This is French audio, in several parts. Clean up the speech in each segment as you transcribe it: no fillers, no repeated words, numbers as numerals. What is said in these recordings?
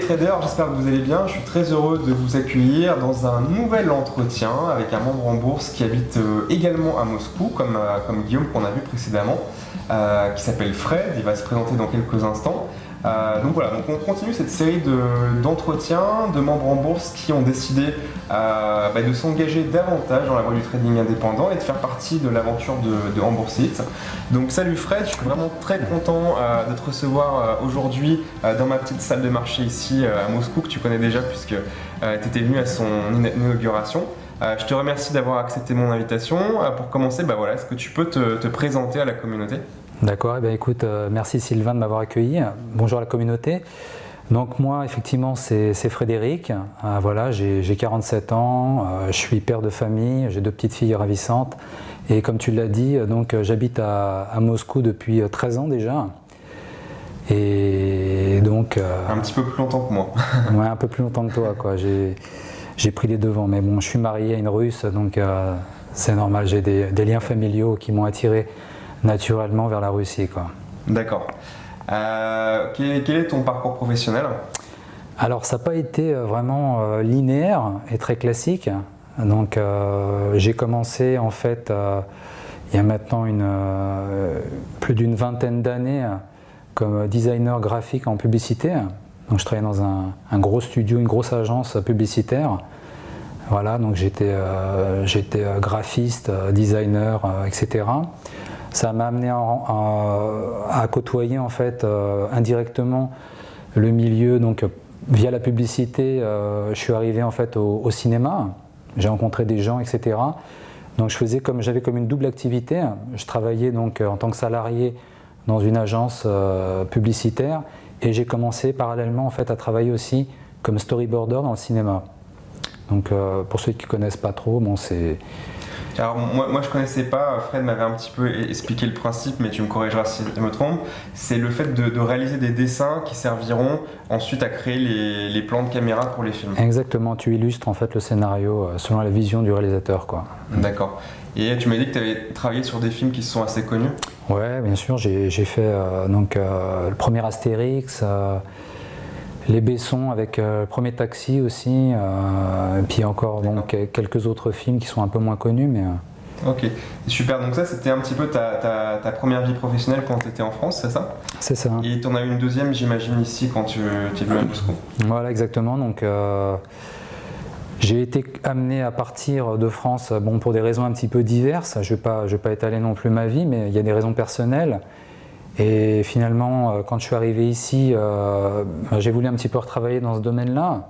traders, j'espère que vous allez bien. Je suis très heureux de vous accueillir dans un nouvel entretien avec un membre en bourse qui habite également à Moscou, comme Guillaume qu'on a vu précédemment, qui s'appelle Fred. Il va se présenter dans quelques instants. Donc voilà, donc on continue cette série d'entretiens de membres en bourse qui ont décidé de s'engager davantage dans la voie du trading indépendant et de faire partie de l'aventure de Amboursit. Donc salut Fred, je suis vraiment très content de te recevoir aujourd'hui dans ma petite salle de marché ici à Moscou que tu connais déjà puisque tu étais venu à son inauguration. Je te remercie d'avoir accepté mon invitation. Pour commencer, est-ce que tu peux te présenter à la communauté ? D'accord, eh bien, écoute, merci Sylvain de m'avoir accueilli. Bonjour à la communauté. Donc moi, effectivement, c'est Frédéric. Voilà, j'ai 47 ans, je suis père de famille, j'ai 2 petites filles ravissantes. Et comme tu l'as dit, donc j'habite à Moscou depuis 13 ans déjà. Et donc... un petit peu plus longtemps que moi. Ouais, un peu plus longtemps que toi, quoi. J'ai pris les devants. Mais bon, je suis marié à une Russe, donc c'est normal. J'ai des liens familiaux qui m'ont attiré naturellement vers la Russie, quoi. D'accord. Quel est ton parcours professionnel ? Alors ça n'a pas été vraiment linéaire et très classique. Donc j'ai commencé en fait il y a maintenant plus d'une vingtaine d'années comme designer graphique en publicité. Donc je travaillais dans un gros studio, une grosse agence publicitaire. Voilà, donc j'étais graphiste, designer, etc. Ça m'a amené à côtoyer en fait indirectement le milieu, donc via la publicité, je suis arrivé en fait au cinéma, j'ai rencontré des gens, etc. Donc j'avais comme une double activité. Je travaillais donc en tant que salarié dans une agence publicitaire et j'ai commencé parallèlement en fait à travailler aussi comme storyboarder dans le cinéma. Donc pour ceux qui ne connaissent pas trop, bon c'est... Alors moi je connaissais pas, Fred m'avait un petit peu expliqué le principe, mais tu me corrigeras si je me trompe. C'est le fait de réaliser des dessins qui serviront ensuite à créer les plans de caméra pour les films. Exactement, tu illustres en fait le scénario selon la vision du réalisateur, quoi. D'accord. Et tu m'as dit que tu avais travaillé sur des films qui sont assez connus ? Ouais, bien sûr, j'ai fait le premier Astérix, Les Bessons avec le premier Taxi aussi, et puis encore quelques autres films qui sont un peu moins connus. Mais, Ok, super. Donc ça, c'était un petit peu ta première vie professionnelle quand tu étais en France, c'est ça ? C'est ça. Et tu en as eu une deuxième, j'imagine, ici quand tu es venu à Moscou. Voilà, exactement. Donc, j'ai été amené à partir de France pour des raisons un petit peu diverses. Je ne vais pas étaler non plus ma vie, mais il y a des raisons personnelles. Et finalement, quand je suis arrivé ici, j'ai voulu un petit peu retravailler dans ce domaine-là,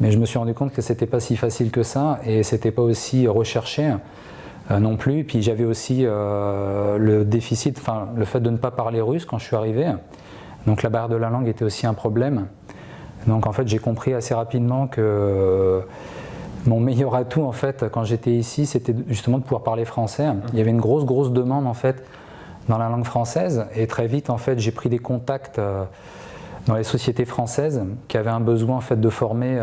mais je me suis rendu compte que c'était pas si facile que ça et c'était pas aussi recherché non plus. Puis j'avais aussi le déficit, le fait de ne pas parler russe quand je suis arrivé. Donc la barrière de la langue était aussi un problème. Donc en fait, j'ai compris assez rapidement que mon meilleur atout en fait, quand j'étais ici, c'était justement de pouvoir parler français. Il y avait une grosse demande en fait dans la langue française et très vite en fait j'ai pris des contacts dans les sociétés françaises qui avaient un besoin en fait de former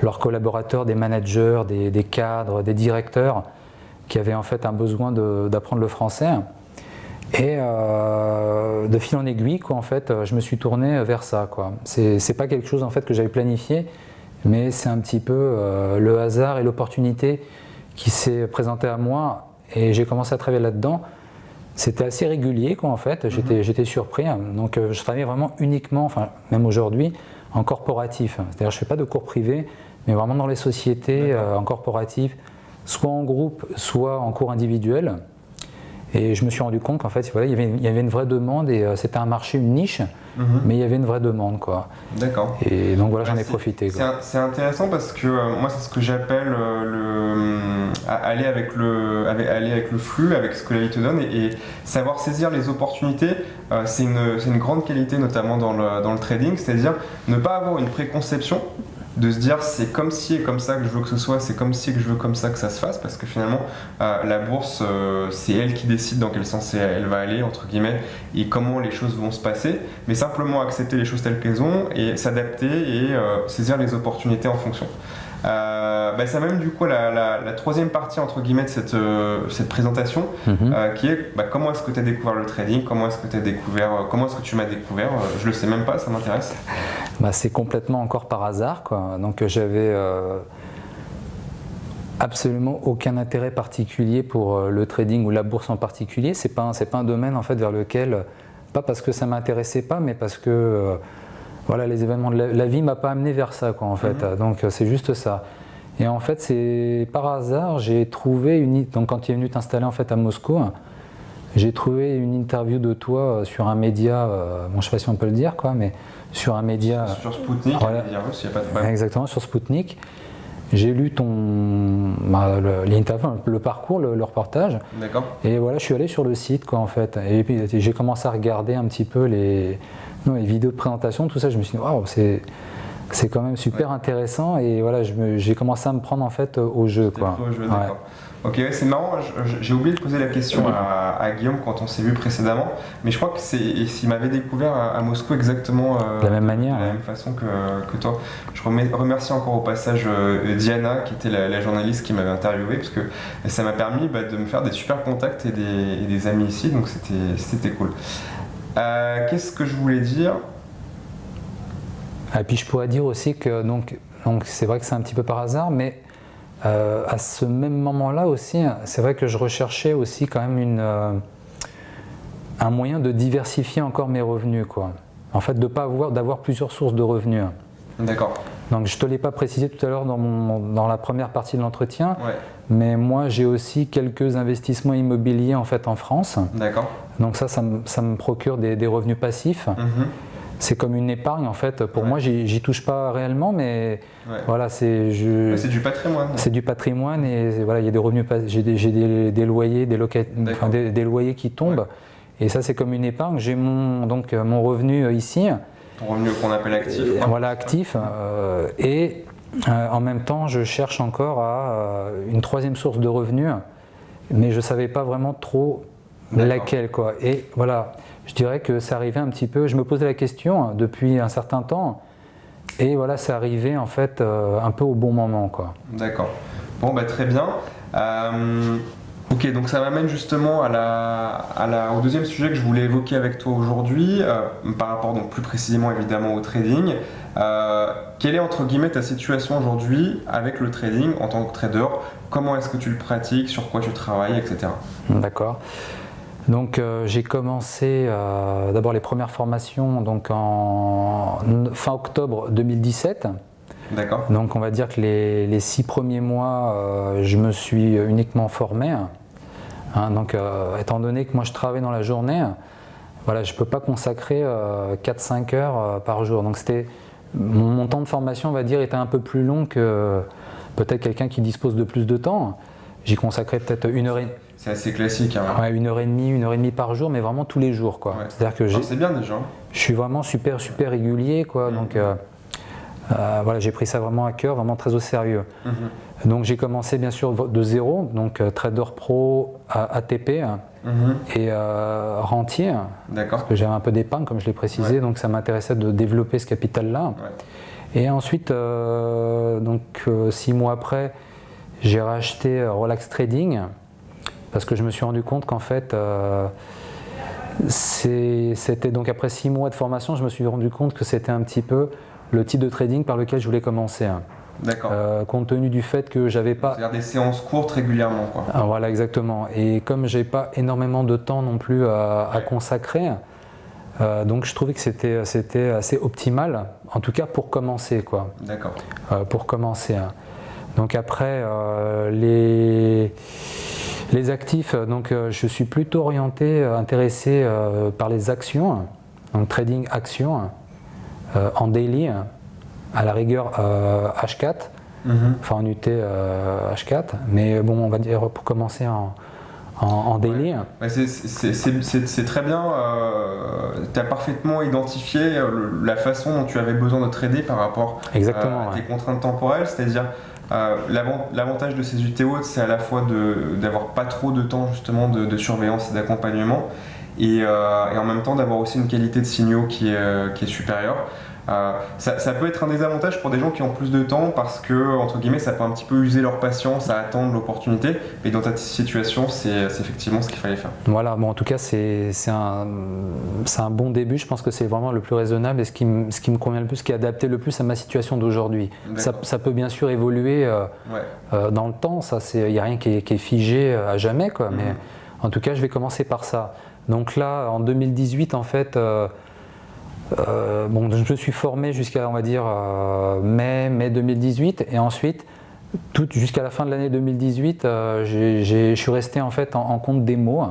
leurs collaborateurs, des managers, des cadres, des directeurs qui avaient en fait un besoin d'apprendre le français et de fil en aiguille quoi, en fait je me suis tourné vers ça quoi. C'est pas quelque chose en fait que j'avais planifié mais c'est un petit peu le hasard et l'opportunité qui s'est présenté à moi et j'ai commencé à travailler là-dedans. C'était assez régulier quoi en fait, j'étais surpris, donc je travaillais vraiment uniquement, même aujourd'hui, en corporatif. C'est-à-dire je ne fais pas de cours privés, mais vraiment dans les sociétés en corporatif, soit en groupe, soit en cours individuel. Et je me suis rendu compte qu'en fait, voilà, il y avait une vraie demande et c'était un marché, une niche, mais il y avait une vraie demande, quoi. D'accord. Et donc voilà, j'en ai profité. C'est intéressant parce que moi, c'est ce que j'appelle aller avec le flux, avec ce que la vie te donne et savoir saisir les opportunités. C'est une grande qualité, notamment dans le trading, c'est-à-dire ne pas avoir une préconception. De se dire c'est comme ci et comme ça que je veux que ce soit, c'est comme ci que je veux comme ça que ça se fasse, parce que finalement la bourse c'est elle qui décide dans quel sens elle va aller entre guillemets et comment les choses vont se passer, mais simplement accepter les choses telles qu'elles ont et s'adapter et saisir les opportunités en fonction. Ça m'amène du coup la troisième partie entre guillemets de cette présentation qui est comment est-ce que tu as découvert le trading, comment est-ce que tu m'as découvert, je le sais même pas, ça m'intéresse. C'est complètement encore par hasard, quoi. Donc j'avais absolument aucun intérêt particulier pour le trading ou la bourse en particulier. C'est pas un domaine en fait vers lequel, pas parce que ça m'intéressait pas, mais parce que voilà, les événements de la vie m'a pas amené vers ça, quoi, en fait. Donc c'est juste ça. Et en fait, c'est par hasard, j'ai trouvé donc quand tu es venu t'installer en fait à Moscou, j'ai trouvé une interview de toi sur un média, bon, je sais pas si on peut le dire, quoi, mais sur un média. Sur Spoutnik, voilà. Il n'y a pas de problème. Exactement, sur Spoutnik. J'ai lu l'interview, le parcours, le reportage. D'accord. Et voilà, je suis allé sur le site, quoi, en fait. Et puis j'ai commencé à regarder un petit peu les vidéos de présentation, tout ça. Je me suis dit, waouh, c'est quand même super intéressant. Et voilà, j'ai commencé à me prendre en fait au jeu, quoi. Au jeu, d'accord. Ok, c'est marrant, j'ai oublié de poser la question à Guillaume quand on s'est vu précédemment, mais je crois que s'il m'avait découvert à Moscou exactement de la même manière, de la même façon que toi. Je remercie encore au passage Diana, qui était la journaliste qui m'avait interviewé, parce que ça m'a permis de me faire des super contacts et des amis ici, donc c'était cool. Qu'est-ce que je voulais dire? Et puis je pourrais dire aussi que donc c'est vrai que c'est un petit peu par hasard, mais à ce même moment-là aussi, c'est vrai que je recherchais aussi quand même un moyen de diversifier encore mes revenus, quoi. En fait, d'avoir plusieurs sources de revenus. D'accord. Donc je ne te l'ai pas précisé tout à l'heure dans la première partie de l'entretien, mais moi j'ai aussi quelques investissements immobiliers en fait en France. D'accord. Donc ça me procure des revenus passifs. C'est comme une épargne en fait. Pour moi, j'y touche pas réellement, mais voilà, c'est du patrimoine. C'est du patrimoine et voilà, il y a des revenus, j'ai des loyers, des loyers qui tombent. Et ça, c'est comme une épargne. J'ai mon revenu ici. Ton revenu qu'on appelle actif. Voilà, actif. Et en même temps, je cherche encore à une troisième source de revenus, mais je ne savais pas vraiment trop laquelle, quoi. Et voilà. Je dirais que c'est arrivé un petit peu, je me posais la question depuis un certain temps et voilà, c'est arrivé en fait un peu au bon moment, quoi. D'accord. Bon, très bien. Ok, donc ça m'amène justement au deuxième sujet que je voulais évoquer avec toi aujourd'hui, par rapport donc plus précisément évidemment au trading. Quelle est entre guillemets ta situation aujourd'hui avec le trading en tant que trader? Comment est-ce que tu le pratiques? Sur quoi tu travailles, etc. D'accord. Donc j'ai commencé d'abord les premières formations donc en fin octobre 2017. D'accord. Donc on va dire que les 6 premiers mois, je me suis uniquement formé. Donc étant donné que moi je travaille dans la journée, voilà, je ne peux pas consacrer 4-5 heures par jour. Donc mon temps de formation, on va dire, était un peu plus long que peut-être quelqu'un qui dispose de plus de temps. J'y consacrais peut-être 1 heure et demie. C'est assez classique. Hein. Ouais, 1 heure et demie par jour, mais vraiment tous les jours, quoi. C'est-à-dire que c'est bien déjà. Je suis vraiment super régulier, quoi. Donc voilà, j'ai pris ça vraiment à cœur, vraiment très au sérieux. Donc j'ai commencé bien sûr de zéro, donc trader pro, ATP et rentier. D'accord. Parce que j'avais un peu d'épargne, comme je l'ai précisé, donc ça m'intéressait de développer ce capital-là. Et ensuite, 6 mois après, j'ai racheté Relax Trading. Parce que je me suis rendu compte qu'en fait, c'était donc après 6 mois de formation, je me suis rendu compte que c'était un petit peu le type de trading par lequel je voulais commencer. D'accord. Compte tenu du fait que j'avais pas. C'est-à-dire des séances courtes régulièrement, quoi. Voilà, exactement. Et comme j'ai pas énormément de temps non plus à consacrer, donc je trouvais que c'était assez optimal, en tout cas pour commencer, quoi. D'accord. Pour commencer. Donc après les actifs, donc je suis plutôt intéressé par les actions, donc trading actions en daily, à la rigueur H4, enfin en UT H4, mais bon, on va dire pour commencer en daily. C'est très bien, tu as parfaitement identifié la façon dont tu avais besoin de trader par rapport à tes contraintes temporelles, c'est-à-dire l'avantage de ces UTO, c'est à la fois d'avoir pas trop de temps justement de surveillance et d'accompagnement et en même temps d'avoir aussi une qualité de signaux qui est supérieure. Ça peut être un désavantage pour des gens qui ont plus de temps parce que, entre guillemets, ça peut un petit peu user leur patience à attendre l'opportunité. Mais dans ta situation, c'est effectivement ce qu'il fallait faire. Voilà, bon, en tout cas, c'est un bon début. Je pense que c'est vraiment le plus raisonnable et ce qui me convient le plus, ce qui est adapté le plus à ma situation d'aujourd'hui. Ça peut bien sûr évoluer dans le temps, il n'y a rien qui est figé à jamais, quoi, mais en tout cas, je vais commencer par ça. Donc là, en 2018, en fait, je me suis formé jusqu'à, on va dire, mai 2018, et ensuite, jusqu'à la fin de l'année 2018, je suis resté en fait en compte démo.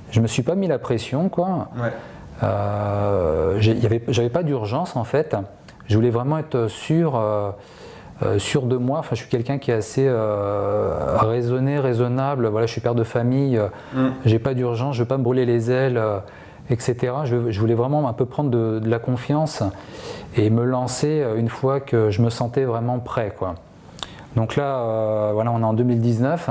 Je me suis pas mis la pression, quoi. J'avais pas d'urgence en fait. Je voulais vraiment être sûr de moi. Enfin, je suis quelqu'un qui est assez raisonnable. Voilà, je suis père de famille. J'ai pas d'urgence. Je veux pas me brûler les ailes. Etc. Je voulais vraiment un peu prendre de la confiance et me lancer une fois que je me sentais vraiment prêt, quoi. Donc là, voilà, on est en 2019.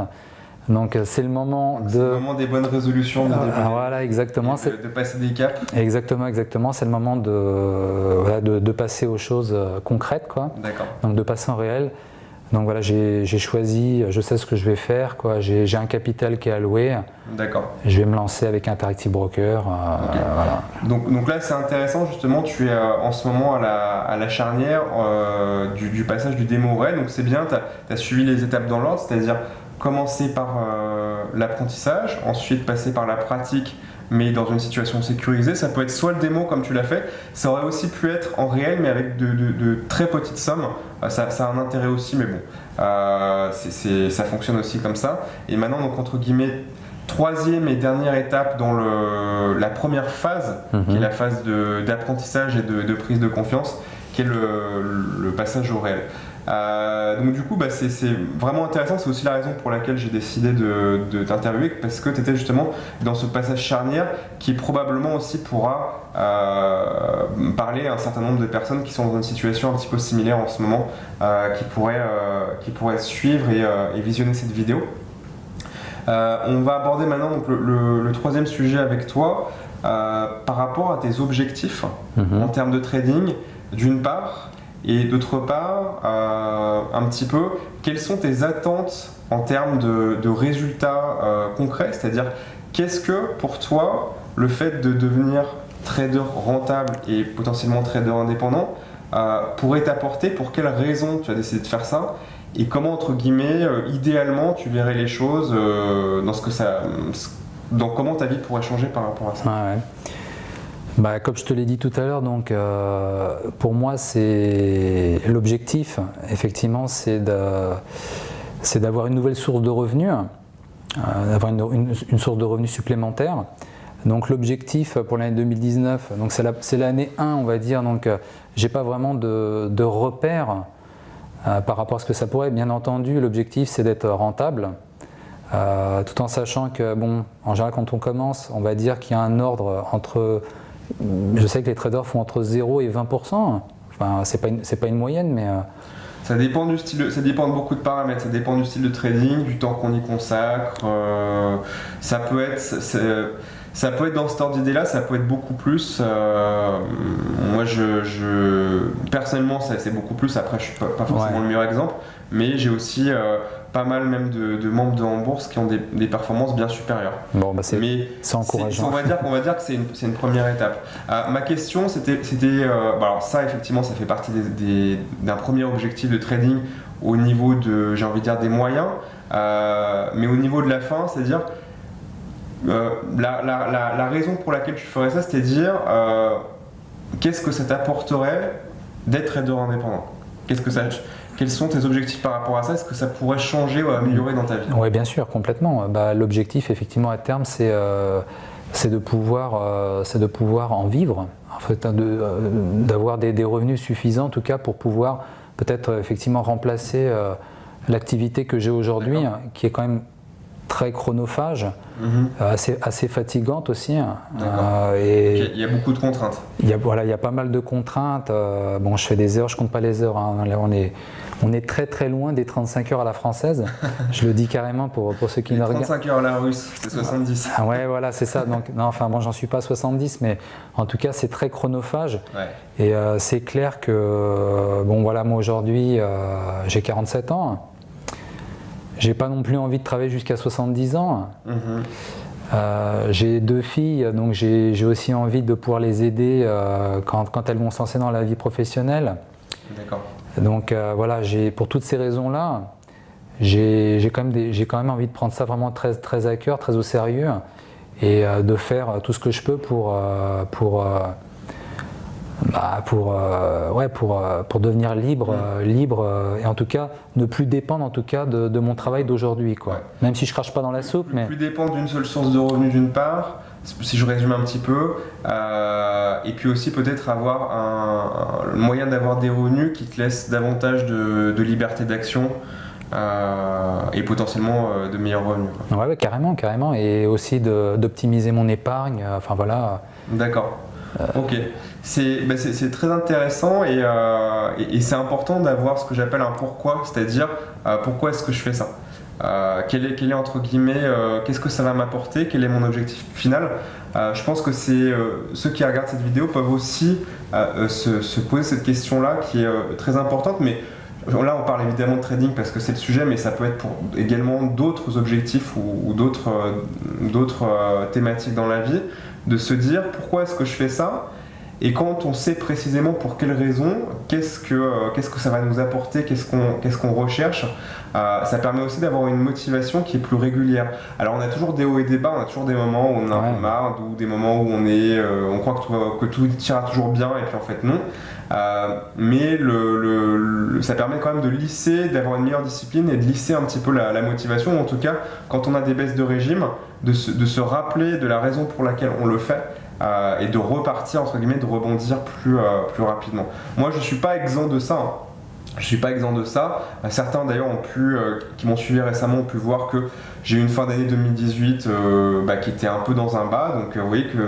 Donc c'est le moment C'est le moment des bonnes résolutions, voilà, exactement. De passer des caps. Exactement. C'est le moment de passer aux choses concrètes, quoi. D'accord. Donc de passer en réel. Donc voilà, j'ai choisi, je sais ce que je vais faire, quoi. J'ai un capital qui est alloué. D'accord. Je vais me lancer avec Interactive Broker. Voilà. Donc là, c'est intéressant, justement, tu es en ce moment à la charnière du passage du démo au réel. Donc c'est bien, tu as suivi les étapes dans l'ordre, c'est-à-dire commencer par l'apprentissage, ensuite passer par la pratique, mais dans une situation sécurisée. Ça peut être soit le démo comme tu l'as fait, ça aurait aussi pu être en réel mais avec de très petites sommes. Ça a un intérêt aussi, mais bon, ça fonctionne aussi comme ça. Et maintenant, donc entre guillemets, troisième et dernière étape dans la première phase, qui est la phase d'apprentissage et de prise de confiance, qui est le passage au réel. Donc du coup, c'est vraiment intéressant, c'est aussi la raison pour laquelle j'ai décidé de t'interviewer, parce que tu étais justement dans ce passage charnière qui probablement aussi pourra parler à un certain nombre de personnes qui sont dans une situation un petit peu similaire en ce moment, qui pourraient suivre et visionner cette vidéo. On va aborder maintenant donc, le troisième sujet avec toi, par rapport à tes objectifs en termes de trading, d'une part, et d'autre part, un petit peu, quelles sont tes attentes en termes de résultats concrets, c'est-à-dire qu'est-ce que pour toi le fait de devenir trader rentable et potentiellement trader indépendant pourrait t'apporter, pour quelles raisons tu as décidé de faire ça, et comment, entre guillemets, idéalement tu verrais les choses dans comment ta vie pourrait changer par rapport à ça. Comme je te l'ai dit tout à l'heure, donc pour moi, c'est l'objectif, effectivement, c'est d'avoir une nouvelle source de revenus, d'avoir une source de revenus supplémentaire. Donc l'objectif pour l'année 2019, donc c'est l'année 1, on va dire. Donc j'ai pas vraiment de repères par rapport à ce que ça pourrait. Bien entendu, l'objectif c'est d'être rentable. Tout en sachant que, en général, quand on commence, on va dire qu'il y a un ordre entre. Je sais que les traders font entre 0 et 20%. Enfin, c'est pas une moyenne, mais. Ça dépend du style, ça dépend de beaucoup de paramètres. Ça dépend du style de trading, du temps qu'on y consacre. Ça peut être dans cet ordre d'idée-là, ça peut être beaucoup plus. Moi, personnellement, c'est beaucoup plus. Après, je suis pas forcément le meilleur exemple, mais j'ai aussi pas mal même de membres de en bourse qui ont des performances bien supérieures. C'est encourageant. On va dire que c'est une première étape. Ma question, c'était alors ça, effectivement, ça fait partie d'un premier objectif de trading au niveau j'ai envie de dire, des moyens, mais au niveau de la fin, c'est-à-dire la raison pour laquelle tu ferais ça, c'était de dire qu'est-ce que ça t'apporterait d'être trader indépendant. Quels sont tes objectifs par rapport à ça? Est-ce que ça pourrait changer ou améliorer dans ta vie? Oui, bien sûr, complètement. L'objectif, effectivement, à terme, c'est de pouvoir en vivre, en fait, d'avoir des revenus suffisants, en tout cas, pour pouvoir peut-être effectivement remplacer l'activité que j'ai aujourd'hui, qui est quand même très chronophage, assez fatigante aussi. Il y a beaucoup de contraintes. Il y a pas mal de contraintes. Je fais des heures, je compte pas les heures. Là, On est très très loin des 35 heures à la française. Je le dis carrément pour ceux qui Les nous regardent. 35 heures à la russe, c'est 70. Ah ouais, voilà, c'est ça. Donc, non, enfin bon, j'en suis pas à 70, mais en tout cas, c'est très chronophage. Ouais. Et c'est clair que, bon voilà, moi aujourd'hui, j'ai 47 ans. J'ai pas non plus envie de travailler jusqu'à 70 ans. J'ai 2 filles, donc j'ai aussi envie de pouvoir les aider quand elles vont se lancer dans la vie professionnelle. D'accord. Donc voilà, pour toutes ces raisons-là, j'ai quand même envie de prendre ça vraiment très, très à cœur, très au sérieux, et de faire tout ce que je peux pour devenir libre, et en tout cas ne plus dépendre en tout cas de mon travail d'aujourd'hui, quoi. Ouais. Même si je crache pas dans la soupe, mais plus dépendre d'une seule source de revenus d'une part, si je résume un petit peu, et puis aussi peut-être avoir un moyen d'avoir des revenus qui te laissent davantage de liberté d'action. Et potentiellement de meilleurs revenus. Ouais, carrément, et aussi d'optimiser mon épargne, enfin voilà. D'accord. Ok, c'est très intéressant et c'est important d'avoir ce que j'appelle un pourquoi, c'est-à-dire pourquoi est-ce que je fais ça, quel est entre guillemets, qu'est-ce que ça va m'apporter, quel est mon objectif final. Je pense que ceux qui regardent cette vidéo peuvent aussi se poser cette question-là qui est très importante, mais là on parle évidemment de trading parce que c'est le sujet, mais ça peut être pour également d'autres objectifs ou d'autres thématiques dans la vie, de se dire pourquoi est-ce que je fais ça, et quand on sait précisément pour quelles raisons, qu'est-ce que ça va nous apporter, qu'est-ce qu'on recherche, ça permet aussi d'avoir une motivation qui est plus régulière. Alors on a toujours des hauts et des bas, on a toujours des moments où on a un peu marre, ou des moments où on croit que tout ira toujours bien et puis en fait non. Mais ça permet quand même de lisser, d'avoir une meilleure discipline et de lisser un petit peu la motivation, ou en tout cas quand on a des baisses de régime, de se rappeler de la raison pour laquelle on le fait, et de repartir, entre guillemets, de rebondir plus rapidement. Moi je ne suis pas exempt de ça, hein. Je ne suis pas exempt de ça. Certains d'ailleurs qui m'ont suivi récemment ont pu voir que j'ai eu une fin d'année 2018 qui était un peu dans un bas, donc vous voyez que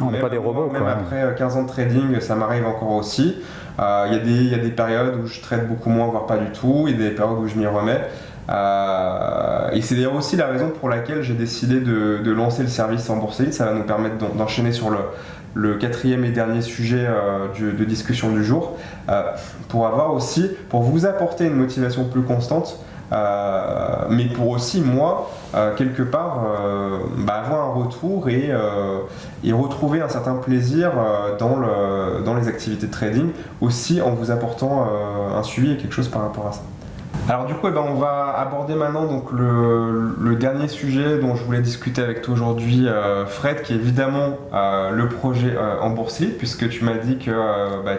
on n'est pas des robots, même après 15 ans de trading, ça m'arrive encore aussi. Il y a des périodes où je trade beaucoup moins, voire pas du tout, il y a des périodes où je m'y remets. Et c'est d'ailleurs aussi la raison pour laquelle j'ai décidé de lancer le service en Bourse Elite. Ça va nous permettre d'enchaîner sur le quatrième et dernier sujet de discussion du jour, pour vous apporter une motivation plus constante, mais pour aussi moi quelque part avoir un retour et retrouver un certain plaisir dans les activités de trading, aussi en vous apportant un suivi et quelque chose par rapport à ça. Alors du coup, on va aborder maintenant donc le dernier sujet dont je voulais discuter avec toi aujourd'hui, Fred, qui est évidemment le projet en Bourse Elite, puisque tu m'as dit que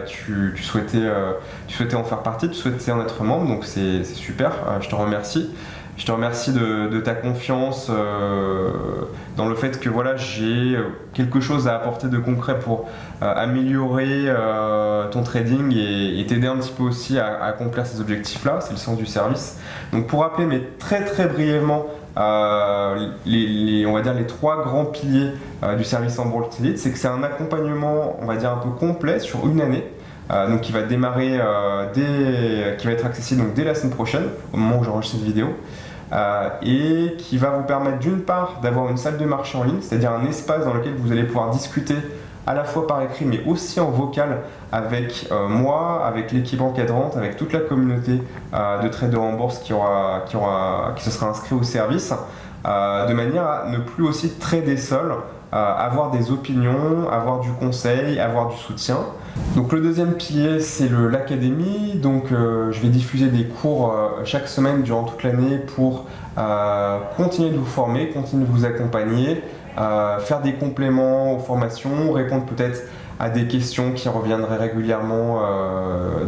tu souhaitais en faire partie, tu souhaitais en être membre, donc c'est super, je te remercie. Je te remercie de ta confiance dans le fait que voilà, j'ai quelque chose à apporter de concret pour améliorer ton trading et t'aider un petit peu aussi à accomplir ces objectifs-là. C'est le sens du service. Donc pour rappeler, mais très très brièvement, on va dire les 3 grands piliers du service en Bourse Elite, c'est que c'est un accompagnement, on va dire un peu complet sur une année. Donc qui va démarrer qui va être accessible donc dès la semaine prochaine, au moment où j'enregistre cette vidéo, et qui va vous permettre d'une part d'avoir une salle de marché en ligne, c'est-à-dire un espace dans lequel vous allez pouvoir discuter à la fois par écrit mais aussi en vocal avec moi, avec l'équipe encadrante, avec toute la communauté de traders en bourse qui se sera inscrit au service, de manière à ne plus aussi trader seul, avoir des opinions, avoir du conseil, avoir du soutien. Donc le deuxième pilier, c'est l'académie. Donc je vais diffuser des cours chaque semaine durant toute l'année pour continuer de vous former, continuer de vous accompagner, faire des compléments aux formations, répondre peut-être à des questions qui reviendraient régulièrement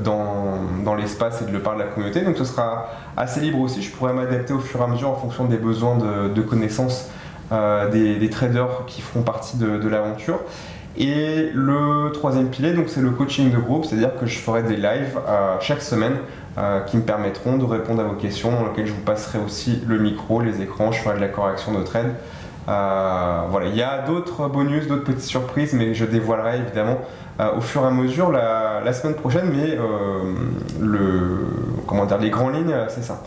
dans l'espace et de la part de la communauté. Donc ce sera assez libre aussi, je pourrais m'adapter au fur et à mesure en fonction des besoins de connaissances des traders qui feront partie de l'aventure. Et le troisième pilier, donc c'est le coaching de groupe, c'est-à-dire que je ferai des lives chaque semaine qui me permettront de répondre à vos questions, dans lesquelles je vous passerai aussi le micro, les écrans, je ferai de la correction de trade. Voilà, il y a d'autres bonus, d'autres petites surprises, mais je dévoilerai évidemment au fur et à mesure la semaine prochaine. Mais les grandes lignes, c'est ça.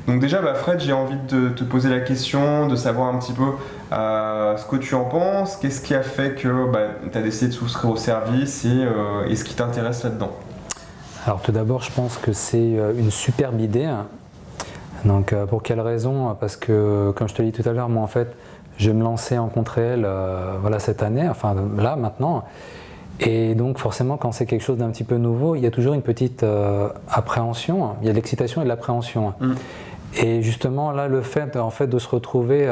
Donc déjà, Fred, j'ai envie de te poser la question, de savoir un petit peu ce que tu en penses, qu'est-ce qui a fait que tu as décidé de souscrire au service et ce qui t'intéresse là-dedans. Alors tout d'abord, je pense que c'est une superbe idée. Donc pour quelle raison? Parce que, comme je te l'ai dit tout à l'heure, moi en fait, je vais me lancer en contre-réel cette année, enfin là, maintenant. Et donc forcément, quand c'est quelque chose d'un petit peu nouveau, il y a toujours une petite appréhension. Il y a de l'excitation et de l'appréhension. Et justement, là, le fait en fait, de se retrouver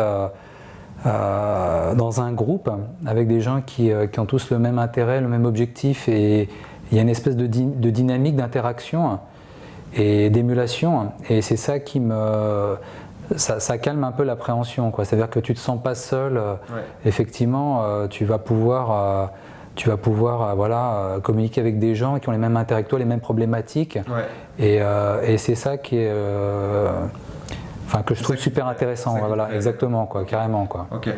dans un groupe avec des gens qui ont tous le même intérêt, le même objectif, et il y a une espèce de dynamique d'interaction et d'émulation, et c'est ça qui ça calme un peu l'appréhension, quoi. C'est-à-dire que tu ne te sens pas seul. Effectivement, tu vas pouvoir communiquer avec des gens qui ont les mêmes intérêts que toi, les mêmes problématiques, et c'est ça qui est que je trouve super intéressant, exactement, quoi, carrément, quoi. Ok,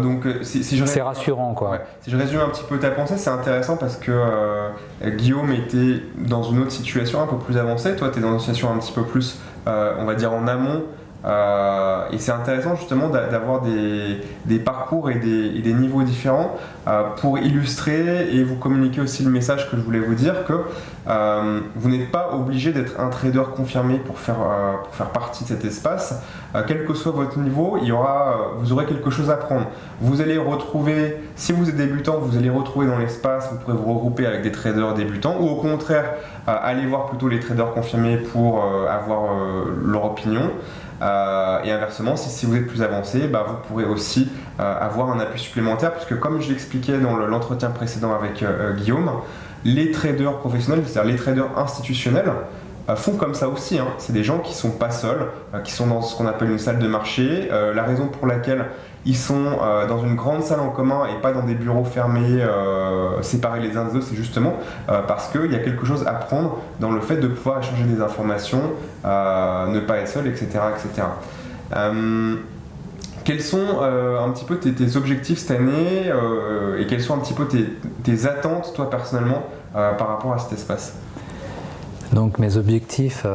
donc si je c'est rassurant, quoi. Si je résume un petit peu ta pensée, c'est intéressant parce que Guillaume était dans une autre situation un peu plus avancée, toi tu es dans une situation un petit peu plus, on va dire, en amont, et c'est intéressant justement d'avoir des parcours et des niveaux différents pour illustrer et vous communiquer aussi le message que je voulais vous dire, que vous n'êtes pas obligé d'être un trader confirmé pour faire partie de cet espace. Quel que soit votre niveau, vous aurez quelque chose à prendre. Vous allez retrouver, si vous êtes débutant, vous allez retrouver dans l'espace, vous pourrez vous regrouper avec des traders débutants, ou au contraire, aller voir plutôt les traders confirmés pour avoir leur opinion. Et inversement, si vous êtes plus avancé, vous pourrez aussi avoir un appui supplémentaire, puisque comme je l'expliquais dans l'entretien précédent avec Guillaume, les traders professionnels, c'est-à-dire les traders institutionnels, font comme ça aussi. C'est des gens qui ne sont pas seuls, qui sont dans ce qu'on appelle une salle de marché. La raison pour laquelle ils sont dans une grande salle en commun et pas dans des bureaux fermés, séparés les uns des autres, c'est justement parce qu'il y a quelque chose à prendre dans le fait de pouvoir échanger des informations, ne pas être seul, etc. etc. Quels sont un petit peu tes objectifs cette année et quelles sont un petit peu tes attentes, toi personnellement, par rapport à cet espace? Donc mes objectifs,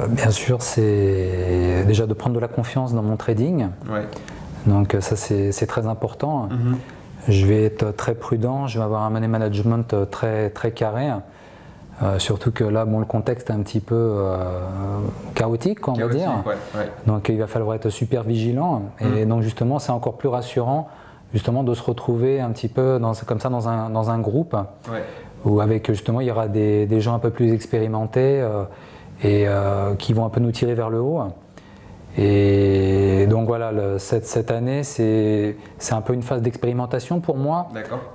bien sûr, c'est déjà de prendre de la confiance dans mon trading. Donc ça, c'est très important. Je vais être très prudent, je vais avoir un money management très, très carré. Surtout que là, le contexte est un petit peu chaotique, on va dire. Donc il va falloir être super vigilant. Et donc justement, c'est encore plus rassurant justement de se retrouver un petit peu comme ça dans un groupe. Où avec justement il y aura des gens un peu plus expérimentés et qui vont un peu nous tirer vers le haut. Et donc voilà, cette année c'est un peu une phase d'expérimentation pour moi.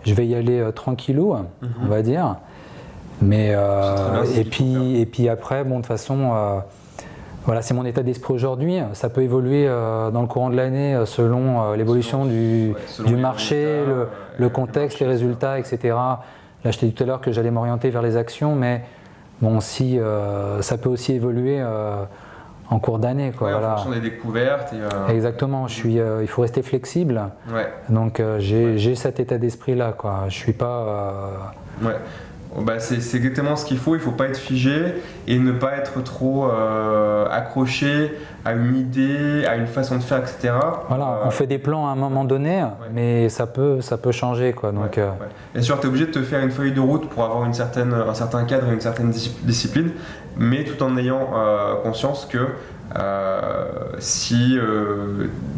Je vais y aller tranquillou, on va dire. Mais et puis après, de toute façon, c'est mon état d'esprit aujourd'hui. Ça peut évoluer dans le courant de l'année selon l'évolution du marché, le contexte, les résultats, etc. Là, je t'ai dit tout à l'heure que j'allais m'orienter vers les actions, mais si ça peut aussi évoluer en cours d'année. En fonction des découvertes. Exactement, il faut rester flexible. Donc j'ai cet état d'esprit-là, quoi. Je suis pas... C'est exactement ce qu'il faut. Il ne faut pas être figé et ne pas être trop accroché à une idée, à une façon de faire, etc. On fait des plans à un moment donné, mais ça peut changer, quoi. Donc, Bien sûr, tu es obligé de te faire une feuille de route pour avoir un certain cadre et une certaine discipline, mais tout en ayant conscience que si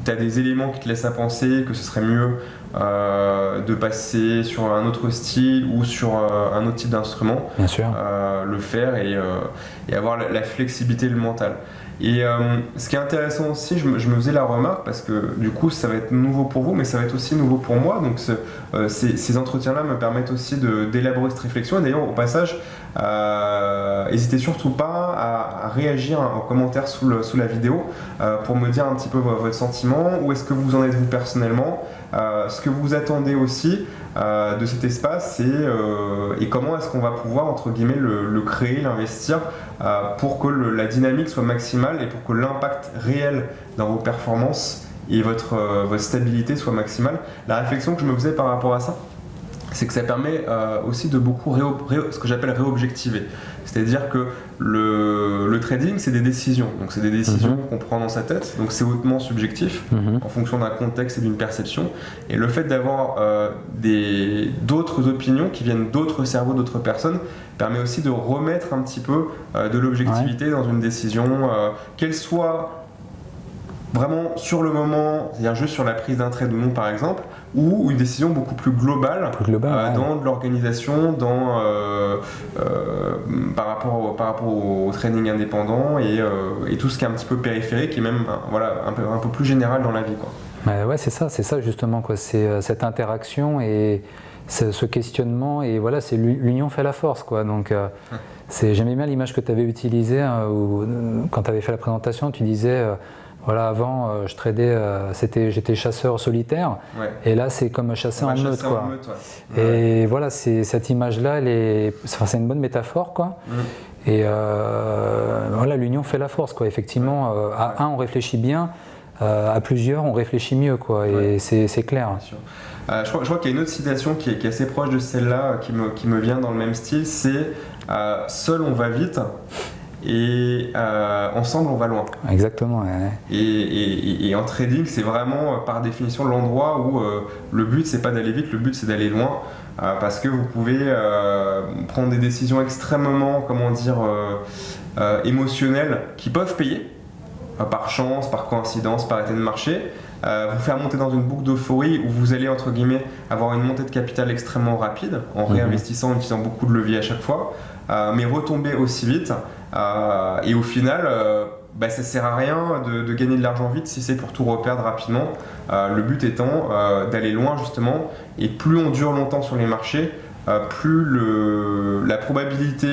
tu as des éléments qui te laissent à penser que ce serait mieux de passer sur un autre style ou sur un autre type d'instrument, le faire et avoir la flexibilité, le mental. Et ce qui est intéressant aussi, je me faisais la remarque, parce que du coup ça va être nouveau pour vous, mais ça va être aussi nouveau pour moi, donc ces entretiens-là me permettent aussi d'élaborer cette réflexion. Et d'ailleurs, au passage, n'hésitez surtout pas à réagir en commentaire sous la vidéo pour me dire un petit peu votre sentiment, où est-ce que vous en êtes vous personnellement, ce que vous attendez aussi de cet espace, et comment est-ce qu'on va pouvoir, entre guillemets, le créer, l'investir pour que la dynamique soit maximale et pour que l'impact réel dans vos performances et votre stabilité soit maximale. La réflexion que je me faisais par rapport à ça, c'est que ça permet aussi de beaucoup ce que j'appelle réobjectiver. C'est-à-dire que le trading, c'est des décisions. Donc c'est des décisions qu'on prend dans sa tête, donc c'est hautement subjectif en fonction d'un contexte et d'une perception. Et le fait d'avoir d'autres opinions qui viennent d'autres cerveaux, d'autres personnes, permet aussi de remettre un petit peu de l'objectivité dans une décision, qu'elle soit vraiment sur le moment, c'est-à-dire juste sur la prise d'un trade ou non par exemple, ou une décision beaucoup plus globale, dans de l'organisation, par rapport au trading indépendant et tout ce qui est un petit peu périphérique et même un peu plus général dans la vie, quoi. Ouais, c'est ça justement, quoi. C'est cette interaction et ce questionnement, et voilà, c'est l'union fait la force, quoi. Donc j'aimais bien l'image que tu avais utilisée où, quand tu avais fait la présentation, tu disais voilà, avant je tradais, j'étais chasseur solitaire, et là c'est comme chasser en meute, quoi. Et voilà, cette image-là, c'est une bonne métaphore, quoi. Et voilà, l'union fait la force, quoi. Effectivement, à un on réfléchit bien, à plusieurs on réfléchit mieux, quoi. Et c'est clair. Je crois qu'il y a une autre citation qui est assez proche de celle-là, qui me vient dans le même style, c'est seul on va vite et ensemble on va loin. Exactement. Ouais. Et en trading, c'est vraiment par définition l'endroit où le but c'est pas d'aller vite, le but c'est d'aller loin, parce que vous pouvez prendre des décisions extrêmement, émotionnelles qui peuvent payer par chance, par coïncidence, par effet de marché, vous faire monter dans une boucle d'euphorie où vous allez entre guillemets avoir une montée de capital extrêmement rapide en réinvestissant, en utilisant beaucoup de leviers à chaque fois, mais retomber aussi vite, et au final ça sert à rien de gagner de l'argent vite si c'est pour tout reperdre rapidement, le but étant d'aller loin justement, et plus on dure longtemps sur les marchés, plus la probabilité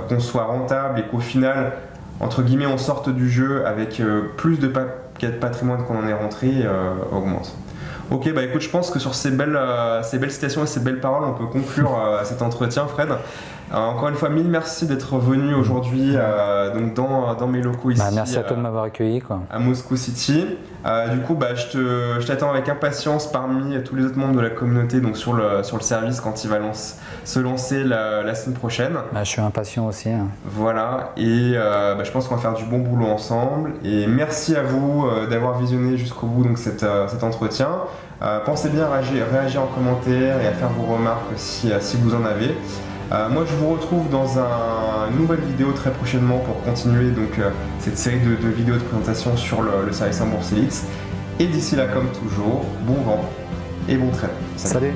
qu'on soit rentable et qu'au final entre guillemets on sorte du jeu avec plus de patrimoine qu'on en est rentré augmente. Ok, écoute, je pense que sur ces belles citations et ces belles paroles, on peut conclure cet entretien, Fred. Encore une fois, mille merci d'être venu aujourd'hui donc dans mes locaux ici. Merci à toi de m'avoir accueilli, quoi. À Moscou City. Du coup, je t'attends avec impatience parmi tous les autres membres de la communauté, donc sur le service quand il va se lancer la semaine prochaine. Je suis impatient aussi. Voilà, et je pense qu'on va faire du bon boulot ensemble. Et merci à vous d'avoir visionné jusqu'au bout donc cet entretien. Pensez bien à réagir en commentaire et à faire vos remarques si vous en avez. Moi je vous retrouve dans une nouvelle vidéo très prochainement pour continuer donc cette série de vidéos de présentation sur le service en bourse Elite. Et d'ici là, comme toujours, bon vent et bon trade. Salut.